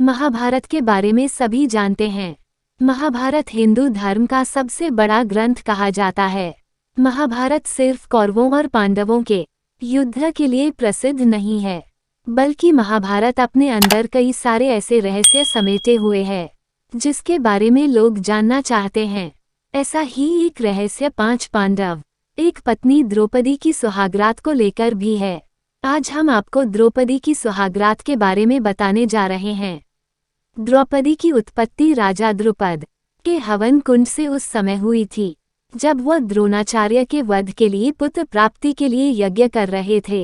महाभारत के बारे में सभी जानते हैं। महाभारत हिंदू धर्म का सबसे बड़ा ग्रंथ कहा जाता है। महाभारत सिर्फ कौरवों और पांडवों के युद्ध के लिए प्रसिद्ध नहीं है, बल्कि महाभारत अपने अंदर कई सारे ऐसे रहस्य समेटे हुए है जिसके बारे में लोग जानना चाहते हैं। ऐसा ही एक रहस्य 5 पांडव, एक पत्नी द्रौपदी की सुहागरात को लेकर भी है। आज हम आपको द्रौपदी की सुहागरात के बारे में बताने जा रहे हैं। द्रौपदी की उत्पत्ति राजा द्रुपद के हवन कुंड से उस समय हुई थी जब वह द्रोणाचार्य के वध के लिए पुत्र प्राप्ति के लिए यज्ञ कर रहे थे।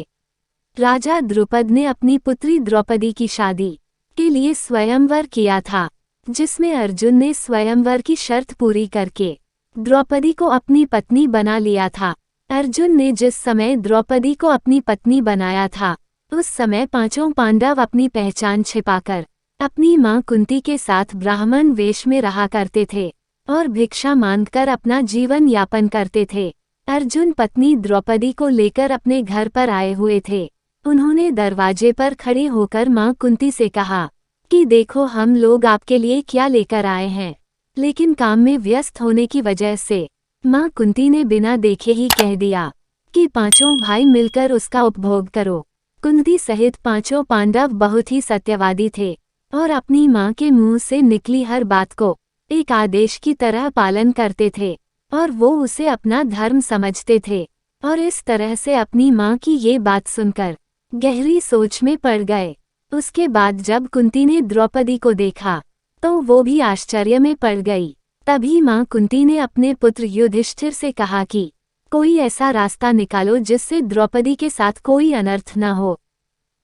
राजा द्रुपद ने अपनी पुत्री द्रौपदी की शादी के लिए स्वयंवर किया था, जिसमें अर्जुन ने स्वयंवर की शर्त पूरी करके द्रौपदी को अपनी पत्नी बना लिया था। अर्जुन ने जिस समय द्रौपदी को अपनी पत्नी बनाया था, उस समय 5 पांडव अपनी पहचान छिपाकर अपनी मां कुंती के साथ ब्राह्मण वेश में रहा करते थे और भिक्षा मांगकर अपना जीवन यापन करते थे। अर्जुन पत्नी द्रौपदी को लेकर अपने घर पर आए हुए थे। उन्होंने दरवाजे पर खड़े होकर मां कुंती से कहा कि देखो हम लोग आपके लिए क्या लेकर आए हैं, लेकिन काम में व्यस्त होने की वजह से मां कुंती ने बिना देखे ही कह दिया कि 5 भाई मिलकर उसका उपभोग करो। कुंती सहित 5 पांडव बहुत ही सत्यवादी थे और अपनी मां के मुंह से निकली हर बात को एक आदेश की तरह पालन करते थे और वो उसे अपना धर्म समझते थे, और इस तरह से अपनी मां की ये बात सुनकर गहरी सोच में पड़ गए। उसके बाद जब कुंती ने द्रौपदी को देखा तो वो भी आश्चर्य में पड़ गई। तभी मां कुंती ने अपने पुत्र युधिष्ठिर से कहा कि कोई ऐसा रास्ता निकालो जिससे द्रौपदी के साथ कोई अनर्थ न हो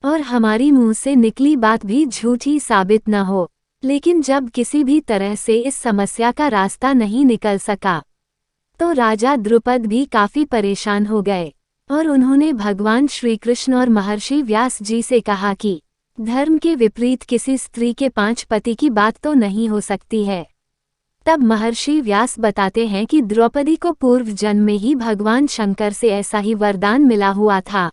और हमारी मुंह से निकली बात भी झूठी साबित न हो। लेकिन जब किसी भी तरह से इस समस्या का रास्ता नहीं निकल सका तो राजा द्रुपद भी काफी परेशान हो गए और उन्होंने भगवान श्री कृष्ण और महर्षि व्यास जी से कहा कि धर्म के विपरीत किसी स्त्री के 5 पति की बात तो नहीं हो सकती है। तब महर्षि व्यास बताते हैं कि द्रौपदी को पूर्व जन्म में ही भगवान शंकर से ऐसा ही वरदान मिला हुआ था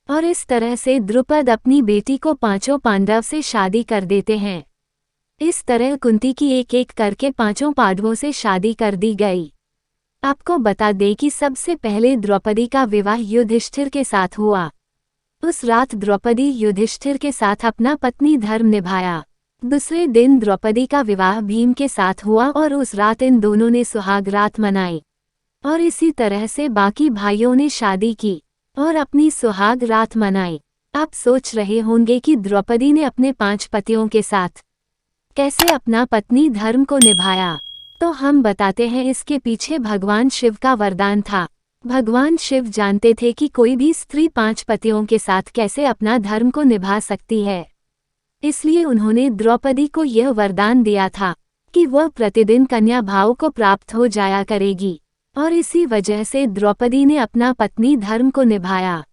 और इस तरह से द्रुपद अपनी बेटी को 5 पांडव से शादी कर देते हैं। इस तरह कुंती की एक एक करके 5 पांडवों से शादी कर दी गई। आपको बता दें कि सबसे पहले द्रौपदी का विवाह युधिष्ठिर के साथ हुआ। उस रात द्रौपदी युधिष्ठिर के साथ अपना पत्नी धर्म निभाया। दूसरे दिन द्रौपदी का विवाह भीम के साथ हुआ और उस रात इन दोनों ने सुहाग रात मनाई और इसी तरह से बाकी भाइयों ने शादी की और अपनी सुहाग रात मनाई। आप सोच रहे होंगे कि द्रौपदी ने अपने 5 पतियों के साथ कैसे अपना पत्नी धर्म को निभाया, तो हम बताते हैं इसके पीछे भगवान शिव का वरदान था। भगवान शिव जानते थे कि कोई भी स्त्री 5 पतियों के साथ कैसे अपना धर्म को निभा सकती है, इसलिए उन्होंने द्रौपदी को यह वरदान दिया था कि वह प्रतिदिन कन्या भाव को प्राप्त हो जाया करेगी, और इसी वजह से द्रौपदी ने अपना पत्नी धर्म को निभाया।